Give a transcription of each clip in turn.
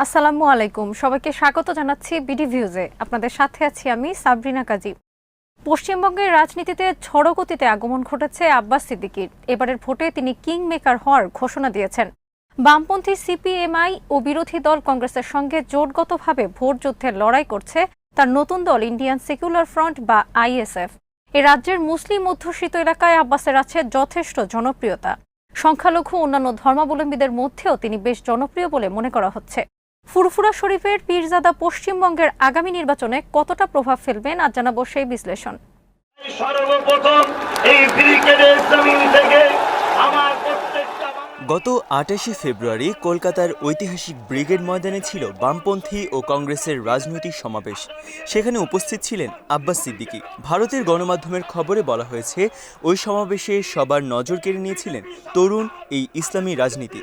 আসসালামু আলাইকুম, সবাইকে স্বাগত জানাচ্ছি বিডি ভিউজে। আপনাদের সাথে আছি আমি সাবরিনা কাজী। পশ্চিমবঙ্গের রাজনীতিতে ঝড়ো গতিতে আগমন ঘটেছে আব্বাস সিদ্দিকীর। এবারের ভোটে তিনি কিং মেকার হওয়ার ঘোষণা দিয়েছেন। বামপন্থী সিপিএমআই ও বিরোধী দল কংগ্রেসের সঙ্গে জোটগতভাবে ভোট যুদ্ধের লড়াই করছে তার নতুন দল ইন্ডিয়ান সেকুলার ফ্রন্ট বা আইএসএফ। এ রাজ্যের মুসলিম অধ্যুষিত এলাকায় আব্বাসের আছে যথেষ্ট জনপ্রিয়তা। সংখ্যালঘু অন্যান্য ধর্মাবলম্বীদের মধ্যেও তিনি বেশ জনপ্রিয় বলে মনে করা হচ্ছে। ফুরফুরা শরীফের পীরজাদা পশ্চিমবঙ্গের আগামী নির্বাচনে কতটা প্রভাব ফেলবেন আজ জানাবো সেই বিশ্লেষণ। সর্বপ্রথম এই ব্রিগেডের জমিন থেকে আমার গত ২৮ ফেব্রুয়ারি কলকাতার ঐতিহাসিক ব্রিগেড ময়দানে ছিল বামপন্থী ও কংগ্রেসের রাজনৈতিক সমাবেশ। সেখানে উপস্থিত ছিলেন আব্বাস সিদ্দিকী। ভারতের গণমাধ্যমের খবরে বলা হয়েছে, ওই সমাবেশে সবার নজর কেড়ে নিয়েছিলেন তরুণ এই ইসলামী রাজনীতি।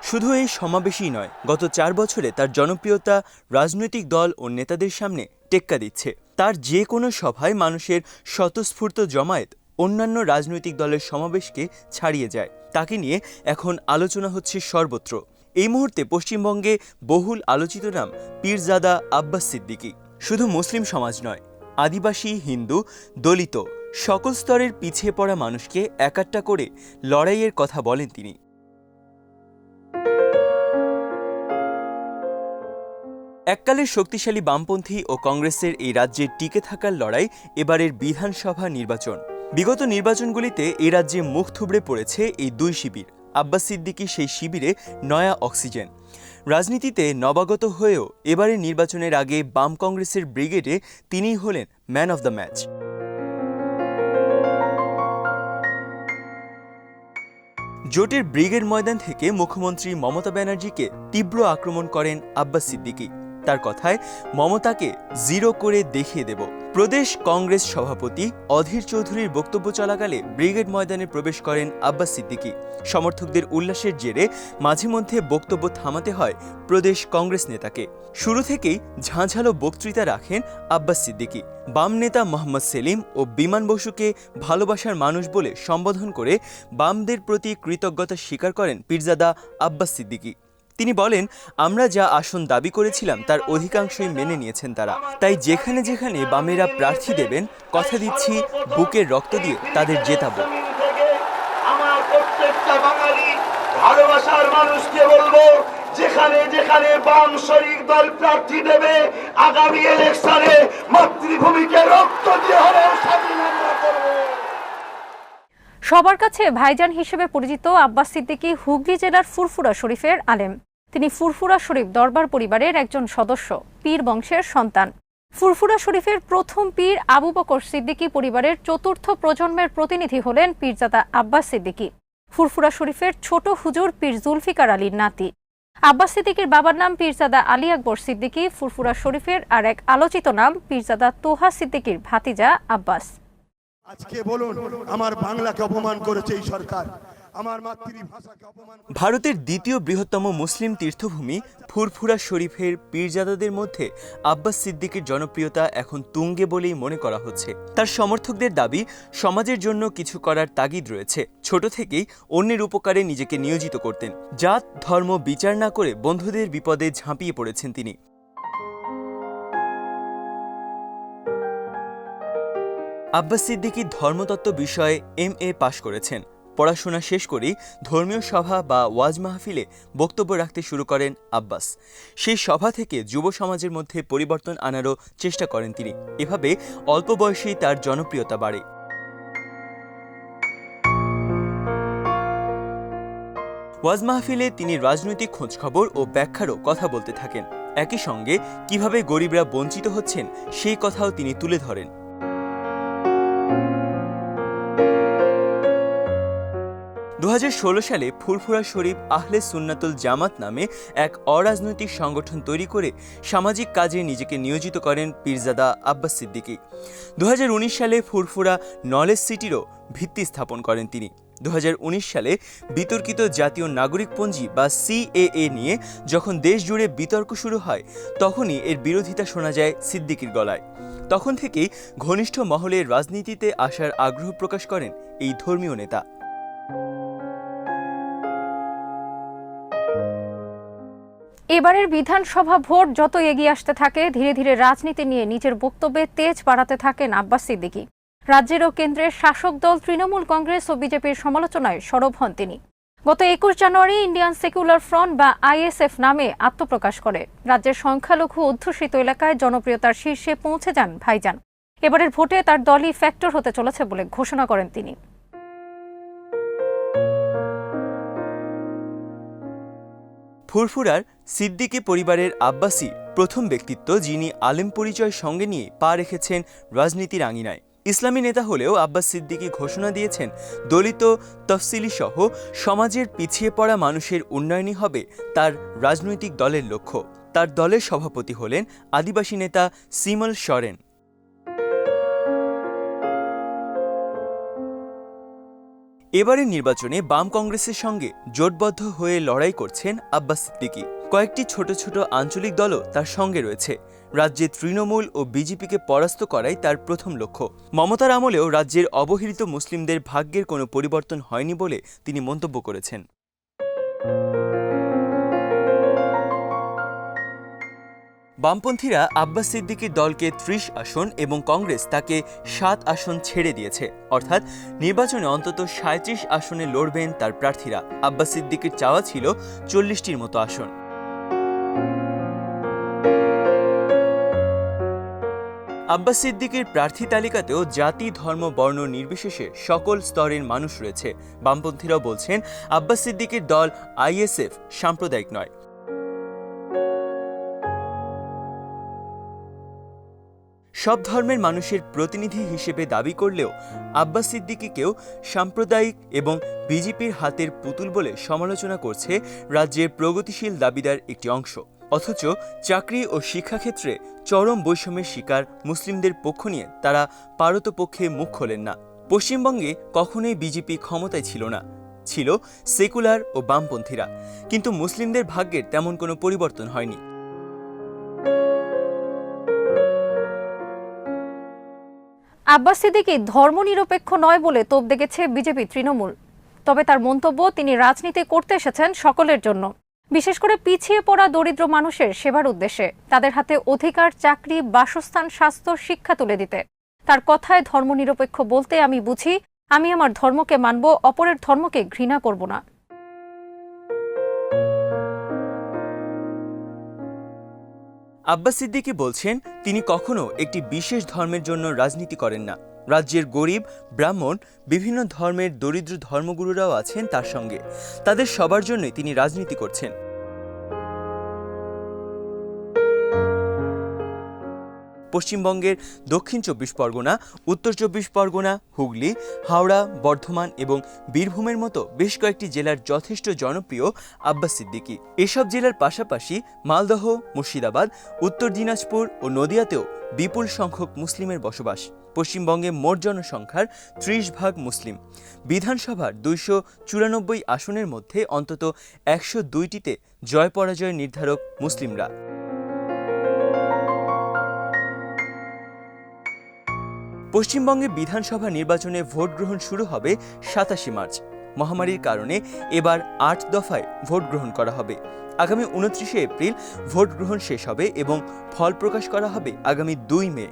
শুধু এই সমাবেশই নয়, গত ৪ বছরে তার জনপ্রিয়তা রাজনৈতিক দল ও নেতাদের সামনে টেক্কা দিচ্ছে। তার যে কোনো সভায় মানুষের স্বতঃস্ফূর্ত জমায়েত অন্যান্য রাজনৈতিক দলের সমাবেশকে ছাড়িয়ে যায়। তাকে নিয়ে এখন আলোচনা হচ্ছে সর্বত্র। এই মুহূর্তে পশ্চিমবঙ্গে বহুল আলোচিত নাম পীরজাদা আব্বাস সিদ্দিকী। শুধু মুসলিম সমাজ নয়, আদিবাসী, হিন্দু, দলিত সকল স্তরের পিছিয়ে পড়া মানুষকে একাট্টা করে লড়াইয়ের কথা বলেন তিনি। এককালের শক্তিশালী বামপন্থী ও কংগ্রেসের এই রাজ্যে টিকে থাকার লড়াই এবারের বিধানসভা নির্বাচন। বিগত নির্বাচনগুলিতে এই রাজ্যে মুখ থুবড়ে পড়েছে এই দুই শিবির। আব্বাস সিদ্দিকী সেই শিবিরে নয়া অক্সিজেন। রাজনীতিতে নবাগত হয়েও এবারের নির্বাচনের আগে বাম কংগ্রেসের ব্রিগেডে তিনিই হলেন ম্যান অব দ্য ম্যাচ। জোটের ব্রিগেড ময়দান থেকে মুখ্যমন্ত্রী মমতা ব্যানার্জিকে তীব্র আক্রমণ করেন আব্বাস সিদ্দিকী। তার কথায়, মমতাকে জিরো করে দেখিয়ে দেব। প্রদেশ কংগ্রেস সভাপতি অধীর চৌধুরীর বক্তব্য চলাকালে ব্রিগেড ময়দানে প্রবেশ করেন আব্বাস সিদ্দিকী। সমর্থকদের উল্লাসের জেরে মাঝে মধ্যে বক্তব্য থামাতে হয় প্রদেশ কংগ্রেস নেতাকে। শুরু থেকেই ঝাঁঝালো বক্তৃতা রাখেন আব্বাস সিদ্দিকী। বাম নেতা মোহাম্মদ সেলিম ও বিমান বসুকে ভালোবাসার মানুষ বলে সম্বোধন করে বামদের প্রতি কৃতজ্ঞতা স্বীকার করেন পীরজাদা আব্বাস সিদ্দিকী। তিনি বলেন, আমরা যা আসন দাবি করেছিলাম তার অধিকাংশই মেনে নিয়েছেন তারা। তাই যেখানে যেখানে বামেরা প্রার্থী দেবেন, কথা দিচ্ছি বুকের রক্ত দিয়ে তাদের জেতাবো। আমার প্রত্যেকটা বাঙালি ভালোবাসার মানুষকে বলবো, যেখানে যেখানে বাম শরিক দল প্রার্থী দেবে, আগামী ইলেকশনে মাতৃভূমিকে রক্ত দিয়ে হলেও স্বাধীন আমরা করব। সবার কাছে ভাইজান হিসেবে পরিচিত আব্বাস সিদ্দিকী হুগলি জেলার ফুরফুরা শরীফের আলেম। তিনি ফুরফুরা শরীফ দরবার পরিবারের একজন সদস্য, পীর বংশের সন্তান। ফুরফুরা শরীফের প্রথম পীর আবু বকর সিদ্দিকী পরিবারের চতুর্থ প্রজন্মের প্রতিনিধি হলেন পীরজাদা আব্বাস সিদ্দিকী। ফুরফুরা শরীফের ছোট হুজুর পীর জুলফিকার আলীর নাতি। আব্বাস সিদ্দিকীর বাবার নাম পীরজাদা আলী আকবর সিদ্দিকী। ফুরফুরা শরীফের আর এক আলোচিত নাম পীরজাদা তোহা সিদ্দিকীর ভাতিজা আব্বাস। আজকে বলুন, আমার বাংলাকে অপমান করেছে এই সরকার, আমার মাতৃভাষাকে অপমান। ভারতের দ্বিতীয় বৃহত্তম মুসলিম তীর্থভূমি ফুরফুরা শরীফের পীরজাদাদের মধ্যে আব্বাস সিদ্দিকীর জনপ্রিয়তা এখন তুঙ্গে বলেই মনে করা হচ্ছে। তার সমর্থকদের দাবি, সমাজের জন্য কিছু করার তাগিদ রয়েছে। ছোট থেকেই অন্যের উপকারে নিজেকে নিয়োজিত করতেন। জাত ধর্ম বিচার না করে বন্ধুদের বিপদে ঝাঁপিয়ে পড়েছেন তিনি। আব্বাস সিদ্দিকী ধর্মতত্ত্ব বিষয়ে MA পাশ করেছেন। পড়াশোনা শেষ করেই ধর্মীয় সভা বা ওয়াজ মাহফিলে বক্তব্য রাখতে শুরু করেন আব্বাস। সেই সভা থেকে যুব সমাজের মধ্যে পরিবর্তন আনারও চেষ্টা করেন তিনি। এভাবে অল্প বয়সেই তার জনপ্রিয়তা বাড়ে। ওয়াজ মাহফিলে তিনি রাজনৈতিক খোঁজখবর ও ব্যাখ্যারও কথা বলতে থাকেন। একই সঙ্গে কিভাবে গরিবরা বঞ্চিত হচ্ছেন সেই কথাও তিনি তুলে ধরেন। ২০১৬ সালে ফুরফুরা শরীফ আহলে সুন্নাতুল জামাত নামে এক অরাজনৈতিক সংগঠন তৈরি করে সামাজিক কাজে নিজেকে নিয়োজিত করেন পীরজাদা আব্বাস সিদ্দিকী। ২০১৯ সালে ফুরফুরা নলেজ সিটিরও ভিত্তি স্থাপন করেন তিনি। ২০১৯ সালে বিতর্কিত জাতীয় নাগরিকপঞ্জি বা CAA নিয়ে যখন দেশ জুড়ে বিতর্ক শুরু হয়, তখনই এর বিরোধিতা শোনা যায় সিদ্দিকীর গলায়। তখন থেকেই ঘনিষ্ঠ মহলে রাজনীতিতে আসার আগ্রহ প্রকাশ করেন এই ধর্মীয় নেতা। এবারের বিধানসভা ভোট যত এগিয়ে আসতে থাকে ধীরে ধীরে রাজনীতি নিয়ে নিজের বক্তব্যে তেজ বাড়াতে থাকেন আব্বাস সিদ্দিকী। রাজ্যের ও কেন্দ্রের শাসক দল তৃণমূল কংগ্রেস ও বিজেপির সমালোচনায় সরব হন তিনি। গত 21 জানুয়ারি ইন্ডিয়ান সেকুলার ফ্রন্ট বা আইএসএফ নামে আত্মপ্রকাশ করে রাজ্যের সংখ্যালঘু অধ্যুষিত এলাকায় জনপ্রিয়তার শীর্ষে পৌঁছে যান ভাইজান। এবারের ভোটে তার দলই ফ্যাক্টর হতে চলেছে বলে ঘোষণা করেন তিনি। ফুরফুরার সিদ্দিকী পরিবারের আব্বাসী প্রথম ব্যক্তিত্ব যিনি আলেম পরিচয় সঙ্গে নিয়ে পা রেখেছেন রাজনীতির আঙিনায়। ইসলামী নেতা হলেও আব্বাস সিদ্দিকী ঘোষণা দিয়েছেন দলিত তফসিলি সহ সমাজের পিছিয়ে পড়া মানুষের উন্নয়নই হবে তার রাজনৈতিক দলের লক্ষ্য। তার দলের সভাপতি হলেন আদিবাসী নেতা সিমল সরেন। এবারের নির্বাচনে বাম কংগ্রেসের সঙ্গে জোটবদ্ধ হয়ে লড়াই করছেন আব্বাস সিদ্দিকী। কয়েকটি ছোট ছোট আঞ্চলিক দলও তার সঙ্গে রয়েছে। রাজ্যে তৃণমূল ও বিজেপিকে পরাস্ত করাই তার প্রথম লক্ষ্য। মমতার আমলেও রাজ্যের অবহেলিত মুসলিমদের ভাগ্যের কোনো পরিবর্তন হয়নি বলে তিনি মন্তব্য করেছেন। বামপন্থীরা আব্বাস সিদ্দিকীর দলকে 30 আসন এবং কংগ্রেস তাকে 7 আসন ছেড়ে দিয়েছে। অর্থাৎ নির্বাচনে অন্তত 37 আসনে লড়বেন তার প্রার্থীরা। আব্বাস সিদ্দিকীর চাওয়া ছিল 40টির মতো আসন। আব্বাস সিদ্দিকীর প্রার্থী তালিকাতেও জাতি, ধর্ম, বর্ণ নির্বিশেষে সকল স্তরের মানুষ রয়েছে। বামপন্থীরাও বলছেন আব্বাস সিদ্দিকীর দল আইএসএফ সাম্প্রদায়িক নয়। সব ধর্মের মানুষের প্রতিনিধি হিসেবে দাবি করলেও আব্বাস সিদ্দিকীকেও সাম্প্রদায়িক এবং বিজেপির হাতের পুতুল বলে সমালোচনা করছে রাজ্যের প্রগতিশীল দাবিদার একটি অংশ। অথচ চাকরি ও শিক্ষাক্ষেত্রে চরম বৈষম্যের শিকার মুসলিমদের পক্ষ নিয়ে তারা পারতপক্ষে মুখ খোলেন না। পশ্চিমবঙ্গে কখনোই বিজেপি ক্ষমতায় ছিল না, ছিল সেকুলার ও বামপন্থীরা। কিন্তু মুসলিমদের ভাগ্যের তেমন কোনো পরিবর্তন হয়নি। আব্বাস সিদ্দিকী ধর্মনিরপেক্ষ নয় বলে তোপ দেখেছে বিজেপি তৃণমূল। তবে তার মন্তব্য, তিনি রাজনীতি করতে এসেছেন সকলের জন্য, বিশেষ করে পিছিয়ে পড়া দরিদ্র মানুষের সেবার উদ্দেশ্যে, তাদের হাতে অধিকার, চাকরি, বাসস্থান, স্বাস্থ্য, শিক্ষা তুলে দিতে। তার কথায় ধর্মনিরপেক্ষ বলতে আমি বুঝি আমি আমার ধর্মকে মানব, অপরের ধর্মকে ঘৃণা করব না। আব্বাস সিদ্দিকী বলছেন তিনি কখনো একটি বিশেষ ধর্মের জন্য রাজনীতি করেন না। রাজ্যের গরিব, ব্রাহ্মণ, বিভিন্ন ধর্মের দরিদ্র ধর্মগুরুরাও আছেন তার সঙ্গে। তাদের সবার জন্যই তিনি রাজনীতি করছেন। পশ্চিমবঙ্গের দক্ষিণ 24 পরগনা, উত্তর 24 পরগনা, হুগলি, হাওড়া, বর্ধমান এবং বীরভূমের মতো বেশ কয়েকটি জেলার যথেষ্ট জনপ্রিয় আব্বাস সিদ্দিকী। এসব জেলার পাশাপাশি মালদহ, মুর্শিদাবাদ, উত্তর দিনাজপুর ও নদিয়াতেও বিপুল সংখ্যক মুসলিমের বসবাস। পশ্চিমবঙ্গে মোট জনসংখ্যার 30% মুসলিম। বিধানসভার 294 আসনের মধ্যে অন্তত 102টিতে জয় পরাজয় নির্ধারক মুসলিমরা। পশ্চিমবঙ্গে বিধানসভা নির্বাচনে ভোট গ্রহণ শুরু হবে 27 মার্চ। মহামারীর কারণে এবার 8 দফায় ভোট গ্রহণ করা হবে। আগামী 29 এপ্রিল ভোট গ্রহণ শেষ হবে এবং ফল প্রকাশ করা হবে আগামী 2 মে।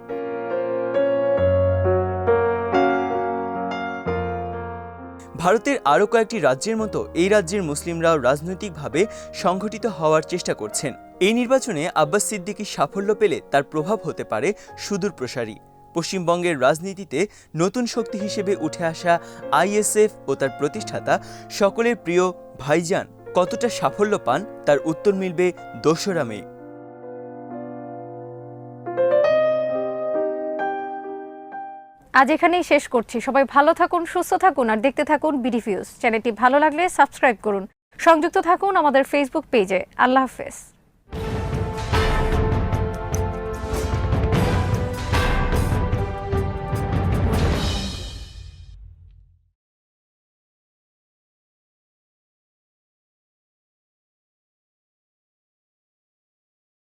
ভারতের আরও কয়েকটি রাজ্যের মতো এই রাজ্যের মুসলিমরাও রাজনৈতিকভাবে সংগঠিত হওয়ার চেষ্টা করছেন। এই নির্বাচনে আব্বাস সিদ্দিকী সাফল্য পেলে তার প্রভাব হতে পারে সুদূর প্রসারী। পশ্চিমবঙ্গের রাজনীতিতে নতুন শক্তি হিসেবে উঠে আসা আইএসএফ ও তার প্রতিষ্ঠাতা সকলের প্রিয় ভাইজান কতটা সাফল্য পান তার উত্তর মিলবে 2রা মে। আজ এখানেই শেষ করছি। সবাই ভালো থাকুন, সুস্থ থাকুন আর দেখতে থাকুন বিডি ভিউজ। চ্যানেলটি ভালো লাগলে সাবস্ক্রাইব করুন। সংযুক্ত থাকুন আমাদের ফেসবুক পেজে। আল্লাহ হাফেজ।